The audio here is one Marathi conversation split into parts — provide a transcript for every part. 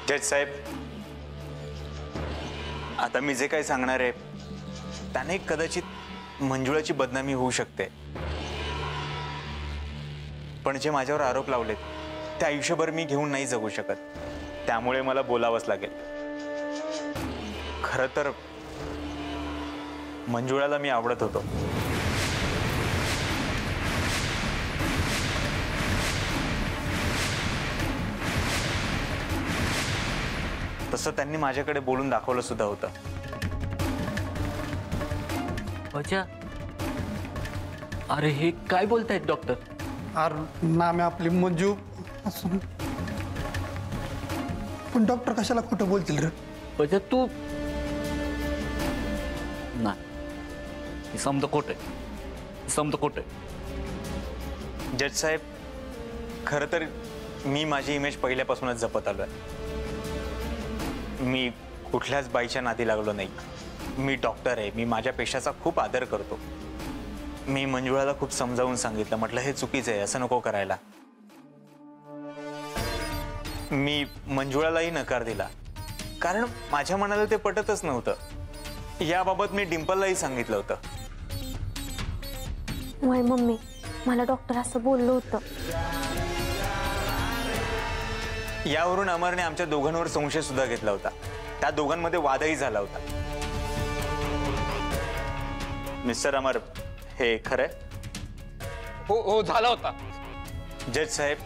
जज साहेब, आता मी जे काही सांगणार आहे त्याने कदाचित मंजुळाची बदनामी होऊ शकते, पण जे माझ्यावर आरोप लावलेत ते आयुष्यभर मी घेऊन नाही जगू शकत, त्यामुळे मला बोलावंच लागेल। खरं तर मंजुळाला मी आवडत होतो, तसं त्यांनी माझ्याकडे बोलून दाखवलं सुद्धा होतं। अच्छा, अरे हे काय बोलतायत डॉक्टर? अरे नाम आपली मंजू असं, पण डॉक्टर कशाला खोटं बोलतील रे? अच्छा तू नाही, समजा खोट आहे, समजा खोट आहे। जज साहेब, खरं तर मी माझी इमेज पहिल्यापासूनच जपत आलोय। मी कुठल्याच बाईच्या नादी लागलो नाही। मी डॉक्टर आहे, मी माझ्या पेशाचा खूप आदर करतो। मी मंजुळाला खूप समजावून सांगितलं, म्हटलं हे चुकीचं आहे, असं नको करायला। मी मंजुळालाही नकार दिला, कारण माझ्या मनाला ते पटतच नव्हतं। याबाबत मी डिंपललाही सांगितलं होतं। होय मम्मी, मला डॉक्टर असं बोललो होतं। यावरून अमरने आमच्या दोघांवर संशय सुद्धा घेतला होता, त्या दोघांमध्ये वादही झाला होता। मिस्टर अमर, हे खरंय? हो हो झाला होता। जज साहेब,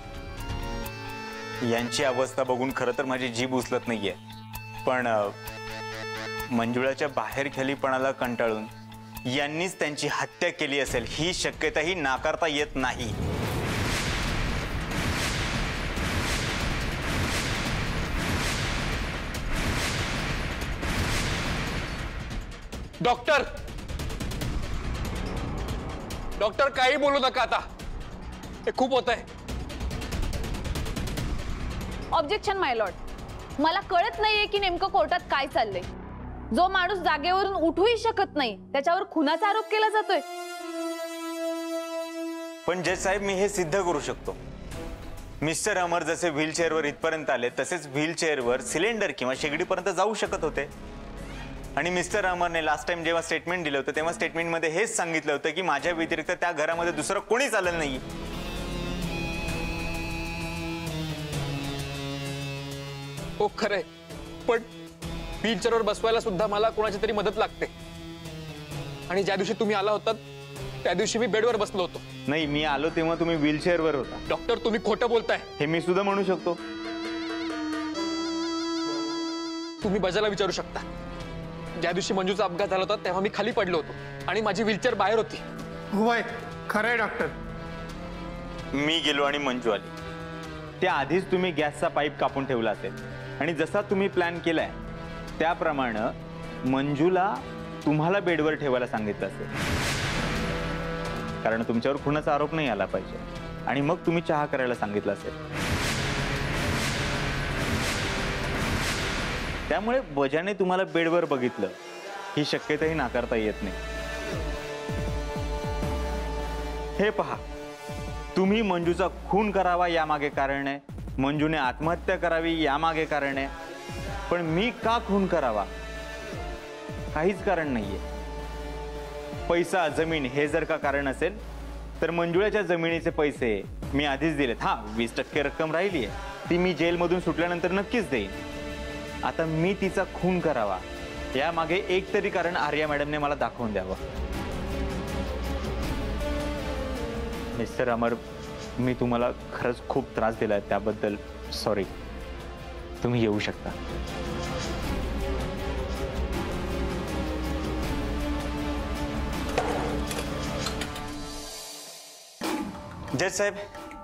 यांची अवस्था बघून खरं तर माझी जीभ उचलत नाहीये, पण मंजुळाच्या बाहेरखेलीपणाला कंटाळून यांनीच त्यांची हत्या केली असेल ही शक्यताही नाकारता येत नाही। डॉक्टर डॉक्टर काही बोलू नका आता, हे खूप होत आहे। ऑब्जेक्शन माय लॉर्ड, मला कळत नाहीये की नेमकं कोर्टात काय चाललंय। जो माणूस जागेवरून उठूही शकत नाही त्याच्यावर खुनाचा आरोप केला जातोय। पण जज साहेब, मी हे सिद्ध करू शकतो। मिस्टर अमर जसे व्हीलचेअरवर इथपर्यंत आले तसेच व्हीलचेअरवर सिलेंडर किंवा शेगडीपर्यंत जाऊ शकत होते। आणि मिस्टर अमरने लास्ट टाइम जेव्हा स्टेटमेंट दिलं होतं तेव्हा स्टेटमेंटमध्ये हेच सांगितलं होतं की माझ्या व्यतिरिक्त त्या घरामध्ये दुसरं कोणीच आलं नाही। हो खरंय, पण व्हीलचेअरवर बसवायला सुद्धा मला कोणाची तरी मदत लागते, आणि ज्या दिवशी तुम्ही आला होता त्या दिवशी मी बेडवर बसलो होतो। नाही, मी आलो तेव्हा तुम्ही व्हीलचेअरवर होता। डॉक्टर तुम्ही खोटं बोलताय। हे मी सुद्धा म्हणू शकतो। तुम्ही बजाला विचारू शकता, ज्या दिवशी मंजूचा अपघात झाला होता तेव्हा मी खाली पडलो होतो आणि माझी व्हीलचेअर बाहेर होती। होय खरंय डॉक्टर। मी गेलो आणि मंजू आली, त्या आधीच तुम्ही गॅसचा पाईप कापून ठेवला असेल आणि जसा तुम्ही प्लॅन केलाय त्याप्रमाणे मंजूला तुम्हाला बेडवर ठेवायला सांगितलं असेल, कारण तुमच्यावर खुनाचा आरोप नाही आला पाहिजे, आणि मग तुम्ही चहा करायला सांगितलं असेल। त्यामुळे बजाने तुम्हाला बेडवर बघितलं ही शक्यताही नाकारता येत नाही। हे पहा, तुम्ही मंजूचा खून करावा यामागे कारण आहे, मंजूने आत्महत्या करावी यामागे कारण आहे, पण मी का खून करावा काहीच कारण नाहीये। पैसा जमीन हे जर का कारण असेल तर मंजुळाच्या जमिनीचे पैसे मी आधीच दिलेत। हां, 20% रक्कम राहिली आहे, ती मी जेलमधून सुटल्यानंतर नक्कीच देईन। आता मी तिचा खून करावा यामागे एक तरी कारण आर्या मॅडमने मला दाखवून द्यावं। मिस्टर अमर, मी तुम्हाला खरंच खूप त्रास दिलाय, त्याबद्दल सॉरी। तुम्ही येऊ शकता। जज साहेब,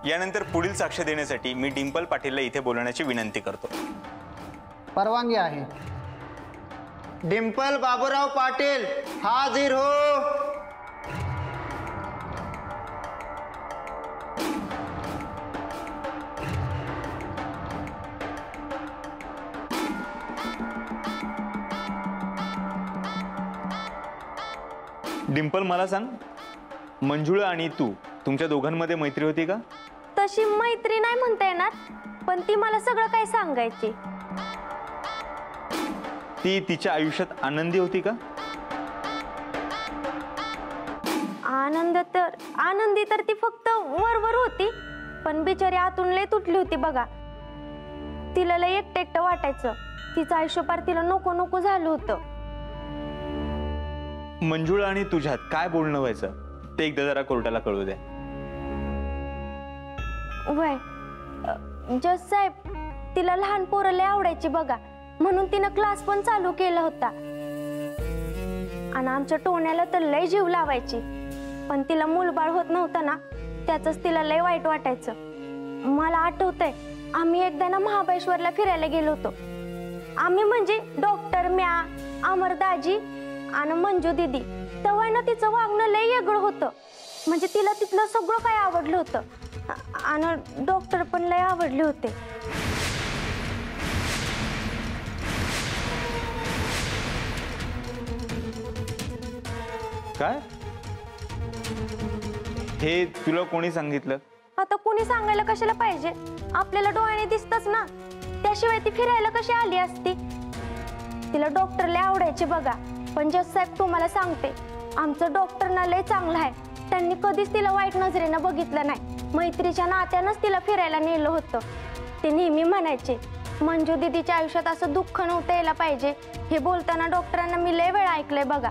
यानंतर पुढील साक्ष देण्यासाठी मी डिंपल पाटीलला इथे बोलवण्याची विनंती करतो। परवानगी आहे। डिंपल बाबूराव पाटील हाजीर हो। डिंपल, मला सांग, मंजुळा आणि तू तुमच्या दोघांमध्ये मैत्री होती का? तशी मैत्री नाही म्हणता येणार, पण ती मला सगळं काय सांगायची. ती तिच्या आयुष्यात आनंदी होती का? आनंदी तर ती फक्त वरवर होती, पण बिचारी आतून लय तुटली होती बघा. तिला लय एकटं एकटं वाटायचं. तिचं आयुष्य पार तिला नको नको झालं होतं. मंजुळा आणि तुझ्यात काय बोलणं व्हायचं ते एकदा जरा कोर्टाला कळू द्या. वय जज साहेब, तिला लहान पोरं लय आवडायची बघा, म्हणून तिनं क्लास पण चालू केला होता. आणि आमच्या टोण्याला तर लय जीव लावायची, पण तिला मूलबाळ होत नव्हतं ना, त्याच तिला लय वाईट वाटायचं. मला आठवतंय, आम्ही एकदा ना महाबळेश्वरला फिरायला गेलो होतो. आम्ही म्हणजे डॉक्टर, म्या, अमरदाजी आणि मंजू दीदी. तेव्हा ना तिचं वागणं लय वेगळं होतं. म्हणजे तिला तिथलं सगळं काय आवडलं होतं आणि डॉक्टर पण लय आवडले होते. काय? हे तुला कोणी सांगितलं? आता कोणी सांगायला कशाला पाहिजे? आपल्याला डोळ्याने दिसतच ना. त्याशिवाय ती फिरायला कशी आली असती? तिला डॉक्टर लय आवडायचे बघा. पण जज साहेब, तुम्हाला सांगते, आमचं डॉक्टर ना लय चांगलं आहे. त्यांनी कधीच तिला वाईट नजरेनं बघितलं नाही. मैत्रीच्या नात्यानंच तिला फिरायला नेलं होतं. ते नेहमी म्हणायचे, मंजू दीदीच्या आयुष्यात असं दुःख नव्हतं यायला पाहिजे. हे बोलताना डॉक्टरांना मी लय वेळा ऐकलंय बघा.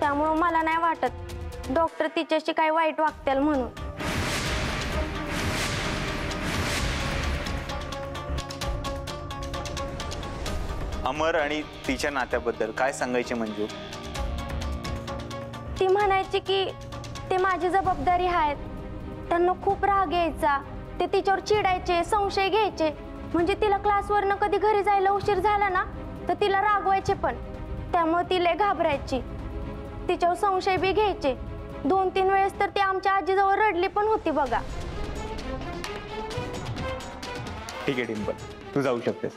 त्यामुळं मला नाही वाटत डॉक्टर तिच्याशी काही वाईट वागतील म्हणून. अमर आणि तिच्या नात्याबद्दल काय सांगायचे मंजू? ती म्हणायची की ते माझी जबाबदारी आहेत. त्यांना खूप राग यायचा. ते तिच्यावर चिडायचे, संशय घ्यायचे. म्हणजे तिला क्लासवरनं कधी घरी जायला उशीर झाला ना, तर तिला रागवायचे पण. त्यामुळे ती लय घाबरायची. तिच्यावर संशय बी घ्यायचे. 2-3 वेळेस तर ती आमच्या आजीजवळ रडली पण होती बघा. ठीक आहे डिंपल, तू जाऊ शकतेस.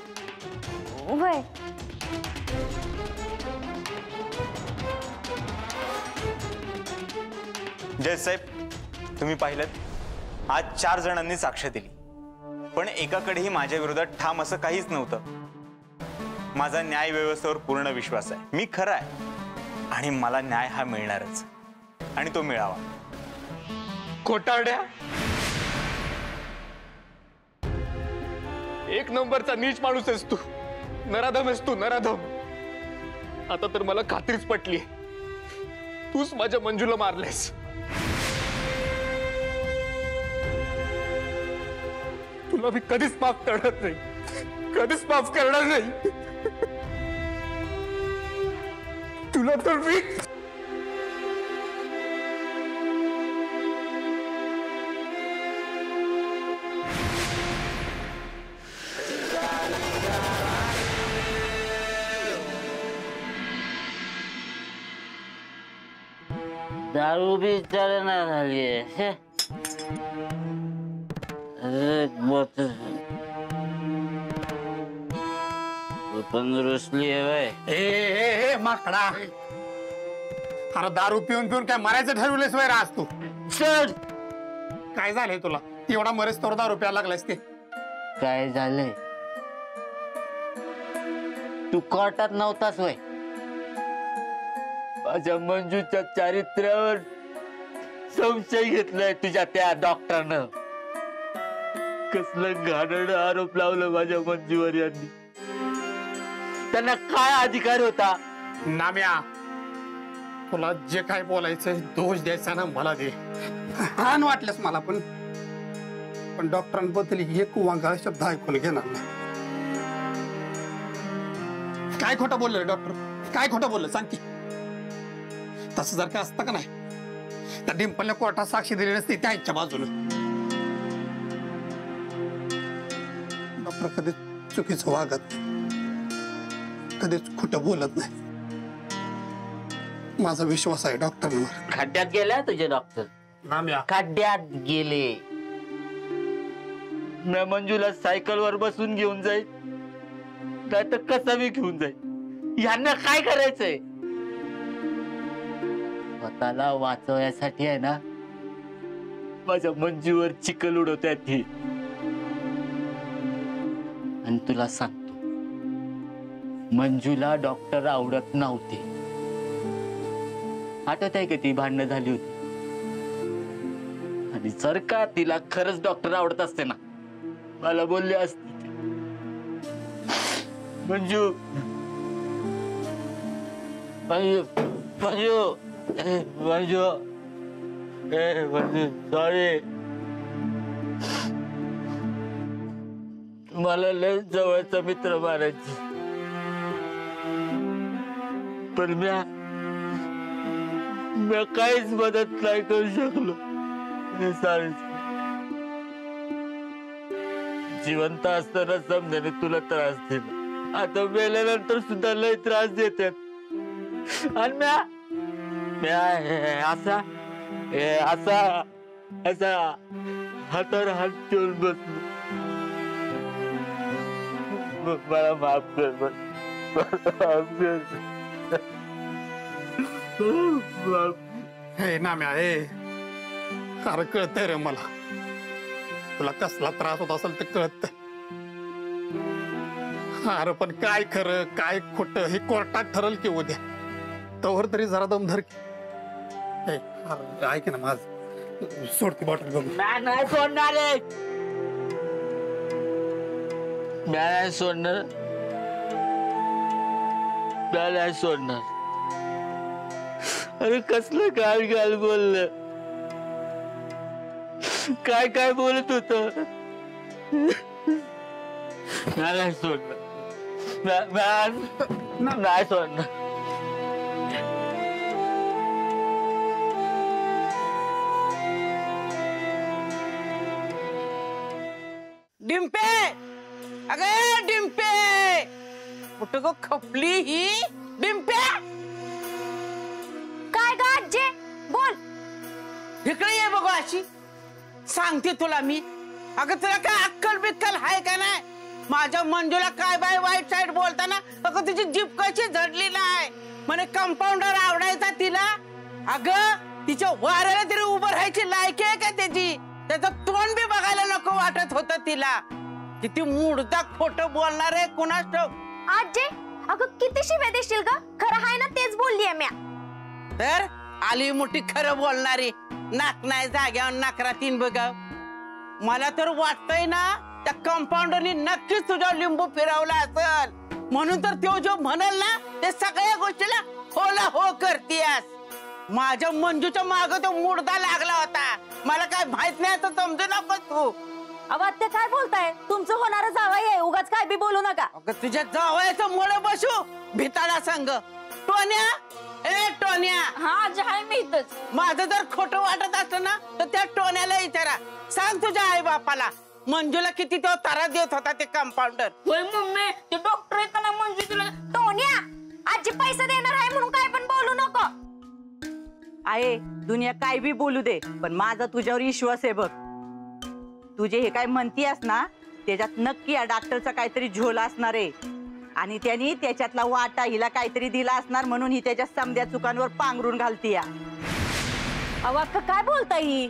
वय जज साहेब, तुम्ही पाहिलं, आज 4 जणांनी साक्ष दिली, पण एकाकडेही माझ्या विरोधात ठाम असं काहीच नव्हतं. माझा न्याय व्यवस्थेवर पूर्ण विश्वास आहे. मी खरा आहे आणि मला न्याय हा मिळणारच, आणि तो मिळावा. खोटारड्या, एक नंबरचा नीच माणूस आहेस तू. नराधम आहेस तू, नराधम. आता तर मला खात्रीच पटली, तूच माझ्या मंजूला मारलेस. तुला मी कधीच माफ करणार नाही, कधीच माफ करणार नाही. तुला तर मी दारू बी चालना झाली. पण रुसली आहे ए माकडा, अरे दारू पिऊन पिऊन काय मरायचं ठरवलेस वय आज तू? सर, काय झालंय तुला? एवढा मरेस तोर दारू प्यायला लागलायस ते? काय झालंय? तू कोर्टात नव्हतास वय? माझ्या मंजूच्या चारित्र्यावर संशय घेतलाय तुझ्या त्या डॉक्टरनं. कसलं घाणेरडं आरोप लावलं माझ्या मंजूवर यांनी. त्यांना काय अधिकार होता? नाम्या, तुला जे काय बोलायचं दोष द्यायचा ना मला दे. छान वाटलंस मला, पण डॉक्टरांबद्दल एक वांगा शब्द ऐकून घेणार नाही. काय खोटं बोललं डॉक्टर? काय खोटं बोललं सांग की? तसं जर का असतं का नाही, तर डिंपलने कोर्टात साक्षी दिली नसती त्यांच्या बाजूने. डॉक्टर कधीच चुकीचं वागत नाही, कधीच खोटं बोलत नाही. माझा विश्वास आहे डॉक्टरांवर. खड्ड्यात गेला तुझे डॉक्टर? नाम्या, खड्ड्यात गेले. मी मंजूला सायकलवर बसून घेऊन जाईल, नाही तर कसा बी घेऊन जाईल. यांना काय करायचंय? स्वतःला वाचवण्यासाठी आहे ना, माझ्या मंजूवर चिखल उडवतात ती. आणि तुला सांगतो, मंजूला डॉक्टर आवडत नव्हते. आठवत आहे का ती भांडणं झाली होती? आणि जर का तिला खरंच डॉक्टर आवडत असते ना, मला बोलले असते, मंजू मंजू मंजू मंजू मंजू सॉरी, मला लय जवळचा मित्र मारायची, पण मी काहीच मदत नाही करू शकलो. सॉरी. जिवंत असताना समजाने तुला त्रास दिला, आता मेल्यानंतर सुद्धा लय त्रास देतात. आणि म्या असा असा असा हातावर हात ठेवून बसलो. मला माफ कर, हे नाम्या हे अरे कळतंय रे मला, तुला कसला त्रास होत असेल ते कळत. अरे पण काय खरं काय खोट हे कोर्टात ठरल की उद्या, तोवर तरी जरा दम धर. ऐक ना माझ, सोडती बॉटल बघ. नाही सोडणार रे, नाही सोडणार, नाही सोडणार. अरे कसलं काय काय बोललं, काय काय बोलत होत. नाही सोडणार, नाही सोडणार. डिंपे, अगे डिंपे, कुठं गो खपली ही डिंपे? काय ग आज्जे, बोल. इकडे ये बघू अशी, सांगते तुला मी. अगं तुला काय अक्कल बिक्कल हाय का नाही? माझ्या मंजूला काय बाय वाईट साईड बोलताना अगं तुझी जीभ कशी झडली नाही. म्हणे कंपाऊंडर आवडायचा तिला. अगं तिच्या वाऱ्याला तरी उभं राहायची लायकी आहे का त्याची? त्याचं तोंड बी बघायला नको वाटत होतं तिला. किती मुडता खोटं बोलणार आहे कुणास ठाऊक. आज्जे अगं किती शिव्या देशील ग, खरं हाय ना तेच बोलली म्या. तर आली मोठी खरं बोलणारी, नाक नाही जाग्यावर नाकरा तीन बघा. मला तर वाटतंय ना त्या कंपाऊंडरनी नक्कीच तुझ्या लिंबू फिरवला असेल, म्हणून तर तो जो म्हणाल ना ते सगळ्या गोष्टीला होला हो करतीयास. माझ्या मंजूच्या माग तो मुडदा लागला होता, मला काय माहित नाही तर समजू नको तू. अवात्य काय बोलताय? तुमचं होणारं जावई आहे, उगाच काय बी बोलू नका. अगं तुझ्या जावयाचं मुळे बसू भिताडा संग. टोन्या, ए टोन्या. हा जे आहे मी इथंच. माझं जर खोटं वाटत असलं ना तर त्या टोन्याला विचारा. सांग तुझ्या आई बापाला मंजूला किती तो त्रास देत होता ते कंपाऊंडर. होय मम्मी, ते डॉक्टर आहेत ना मंजू तुला. टोन्या, आजी पैसे देणार आहे म्हणून काय पण बोलू नको. आहे दुनिया काय बी बोलू दे, पण माझा तुझ्यावर विश्वास आहे बघ. तुझे हे काय म्हणतीयस ना त्याच्यात नक्की या डॉक्टरचा काहीतरी झोल असणार आहे, आणि त्यांनी त्याच्यातला वाटा हिला काहीतरी दिला असणार, म्हणून ही त्याच्या समद्या चुकांवर पांघरून घालतीया. अवाक्य काय बोलताय ही?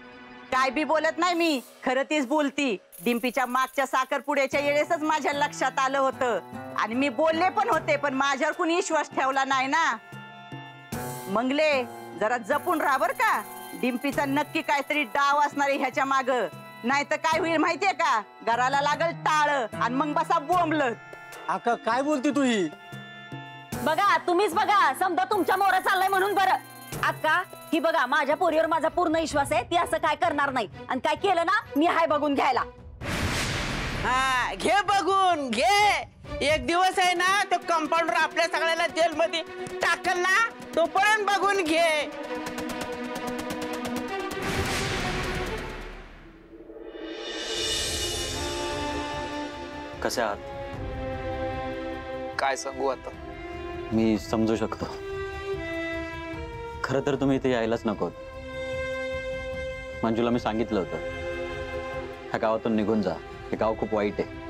काय बी बोलत नाही मी, खरं तीच बोलती. डिंपीच्या मागच्या साखरपुड्याच्या वेळेसच माझ्या लक्षात आलं होतं, आणि मी बोलले पण होते, पण माझ्यावर कुणी विश्वास ठेवला नाही ना. मंगले जरा जपून राहा बर का. डिंपीचा नक्की काहीतरी डाव असणार आहे ह्याच्या माग, नाही तर काय होईल माहितीये का? घराला लागल टाळ आणि मग बसा बोंबलत. आका काय बोलते तू ही? बघा तुम्हीच बघा, समजा तुमच्या मोरा चाललाय म्हणून बरं. अक्का ही बघा, माझ्या पोरीवर माझा पूर्ण विश्वास आहे, ती असं काय करणार नाही, आणि काय केलं ना मी हाय बघून घ्यायला. हा घे बघून घे. एक दिवस आहे ना तो कंपाऊंडर आपल्या सगळ्याला जेलमध्ये टाकल ना, तोपर्यंत बघून घे. कसे आहात? काय सांगू आता. मी समजू शकतो, खरं तर तुम्ही इथे यायलाच नको. मंजूला मी सांगितलं होतं ह्या गावातून निघून जा, हे गाव खूप वाईट आहे.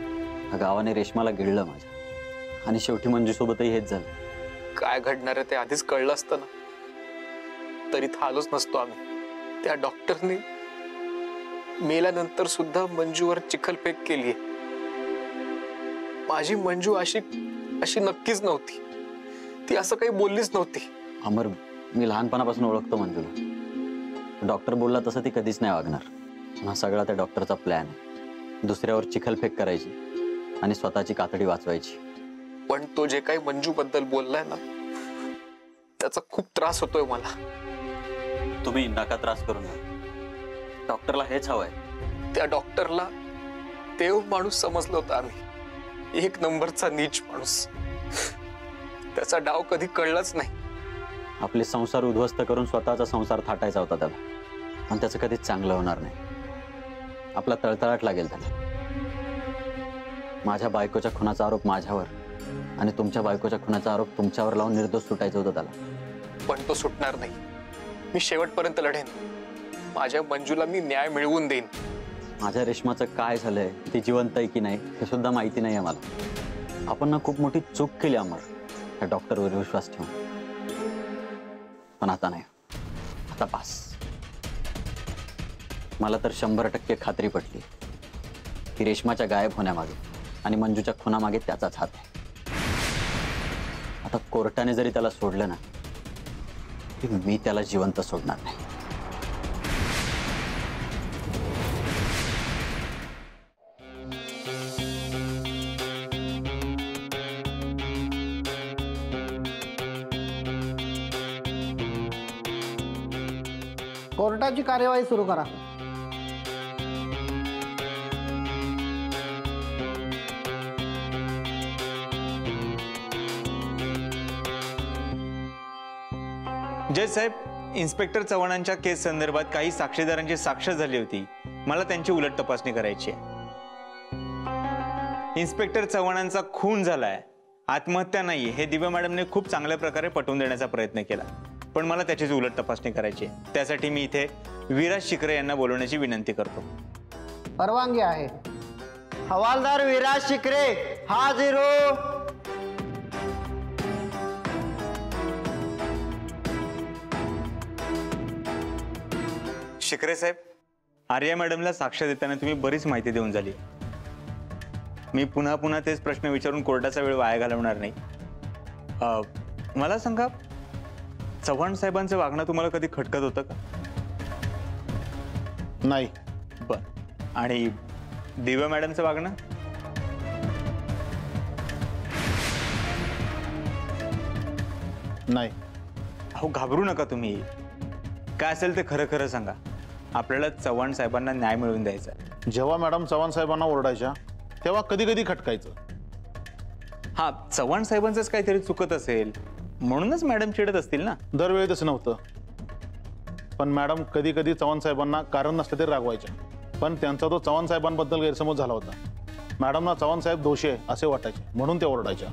ह्या गावाने रेशमाला गिळलं माझ्या, आणि शेवटी मंजू सोबतही हेच झालं. काय घडणार आहे ते आधीच कळलं असतं ना, तरी थालोच नसतो आम्ही. त्या डॉक्टरने मेल्यानंतर सुद्धा मंजूवर चिखलफेक केलीये. माझी मंजू अशी अशी नक्कीच नव्हती. ती असं काही बोललीच नव्हती. अमर, मी लहानपणापासून ओळखतो मंजूला. डॉक्टर बोलला तसं ती कधीच नाही वागणार. हा सगळा त्या डॉक्टरचा प्लॅन आहे. दुसऱ्यावर चिखलफेक करायची आणि स्वतःची कातडी वाचवायची. पण तो जे काही मंजू बद्दल बोललाय ना, त्याचा खूप त्रास होतोय मला. तुम्ही नका त्रास करू नका. डॉक्टरला हेच हवंय. त्या डॉक्टरला देव माणूस समजलं होतं आम्ही. एक नंबरचा नीच माणूस. त्याचा डाव कधी कळलाच नाही. आपले संसार उद्ध्वस्त करून स्वतःचा संसार थाटायचा होता त्याला, पण त्याचं कधीच चांगलं होणार नाही. आपला तळतळाट लागेल त्याला. माझ्या बायकोच्या खुनाचा आरोप माझ्यावर आणि तुमच्या बायकोच्या खुनाचा आरोप तुमच्यावर लावून निर्दोष सुटायचं होतं त्याला. पण तो सुटणार नाही. मी शेवटपर्यंत लढेन. माझ्या मंजूला मी न्याय मिळवून देईन. माझ्या रेशमाचं काय झालंय, ती जिवंत आहे की नाही हे सुद्धा माहिती नाही आहे मला. आपण ना खूप मोठी चूक केली अमर, त्या डॉक्टरवर विश्वास ठेवून. पण आता नाही, आता पास. मला तर 100% खात्री पटली की रेशमाच्या गायब होण्यामागे आणि मंजूच्या खुनामागे त्याचाच हात आहे. आता कोर्टाने जरी त्याला सोडलं ना, तरी मी त्याला जिवंत सोडणार नाही. कोर्टाची कार्यवाही सुरू करा. जज साहेब, इन्स्पेक्टर चव्हाणांच्या केस संदर्भात काही साक्षीदारांची साक्ष झाली होती. मला त्यांची उलट तपासणी करायची आहे. इन्स्पेक्टर चव्हाणांचा खून झालाय, आत्महत्या नाही, हे दिव्या मॅडमने खूप चांगल्या प्रकारे पटवून देण्याचा प्रयत्न केला. पण मला त्याचीच उलट तपासणी करायची आहे. त्यासाठी मी इथे विराज शिकरे यांना बोलवण्याची विनंती करतो. परवानगी आहे. हवालदार विराज शिकरे हाजीर हो. शिकरे साहेब, आर्या मॅडमला साक्ष देताना तुम्ही बरीच माहिती देऊन झाली. मी पुन्हा पुन्हा तेच प्रश्न विचारून कोर्टाचा वेळ वाया घालवणार नाही. मला सांगा, चव्हाण साहेबांचं वागणं तुम्हाला कधी खटकत होतं का? नाही. बर. आणि दिव्या मॅडमचं वागणं? नाही. अहो, घाबरू नका तुम्ही. काय असेल ते खरं खरं सांगा. आपल्याला चव्हाण साहेबांना न्याय मिळवून द्यायचा. जेव्हा मॅडम चव्हाण साहेबांना ओरडायच्या तेव्हा कधी कधी खटकायचं. हा, चव्हाण साहेबांचंच काहीतरी चुकत असेल म्हणूनच मॅडम चिडत असतील ना. दरवेळी तसं नव्हतं. पण मॅडम कधी कधी चव्हाण साहेबांना कारण नसलं तरी रागवायच्या. पण त्यांचा तो चव्हाण साहेबांबद्दल गैरसमज झाला होता. मॅडमना चव्हाण साहेब दोषी आहे असे वाटायचे, म्हणून ते ओरडायच्या.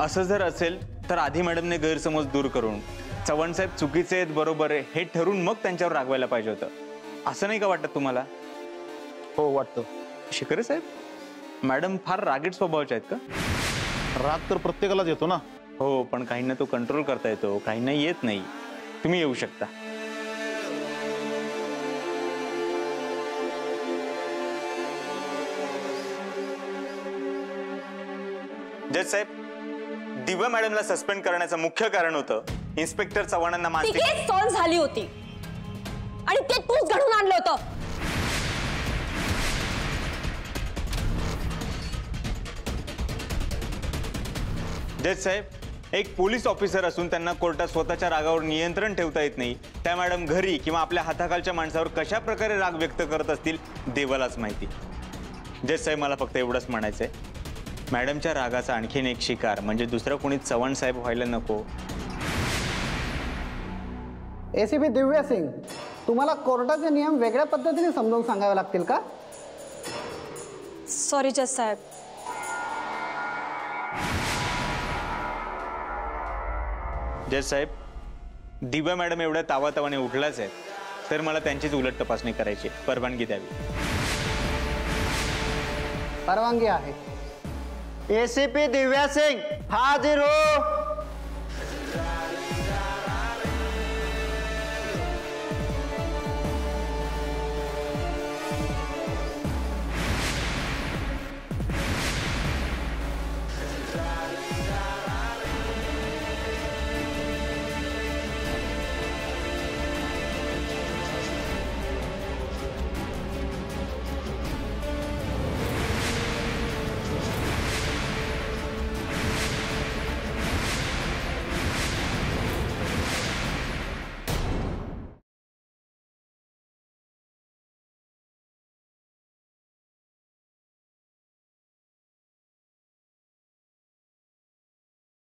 असं जर असेल तर आधी मॅडमने गैरसमज दूर करून चव्हाण साहेब चुकीचे आहेत बरोबर आहे हे ठरवून मग त्यांच्यावर रागवायला पाहिजे होतं. असं नाही का वाटत तुम्हाला? हो, वाटतं. शिकरे साहेब, मॅडम फार रागीट स्वभावाचे आहेत का? राग तर प्रत्येकालाच येतो ना. हो, पण काहींना तो कंट्रोल करता येतो, काहींना येत नाही. तुम्ही येऊ शकता. जज साहेब, दिव्या मॅडमला सस्पेंड करण्याचं मुख्य कारण होतं इन्स्पेक्टर चव्हाणांना मानसिक सॉल्व झाली होती आणि ते तूच घडून आणलं होतं. जज साहेब, एक पोलीस ऑफिसर असून त्यांना कोर्टात स्वतःच्या रागावर नियंत्रण ठेवता येत नाही. त्या मॅडम घरी किंवा आपल्या हाताखालच्या माणसावर कशा प्रकारे राग व्यक्त करत असतील देवालाच माहिती. जज साहेब, मला फक्त एवढंच म्हणायचंय, मॅडमच्या रागाचा आणखीन एक शिकार म्हणजे दुसरं कोणी चव्हाण साहेब व्हायला नको. एसीपी दिव्या सिंग, तुम्हाला कोर्टाचे नियम वेगळ्या पद्धतीने समजावून सांगावे लागतील का? सॉरी जज साहेब. जज साहेब, दिव्या मॅडम एवढ्या तावातावाने उठलाच आहेत तर मला त्यांचीच उलट तपासणी करायची. परवानगी द्यावी. परवानगी आहे. एसीपी दिव्या सिंग हाजीर हो.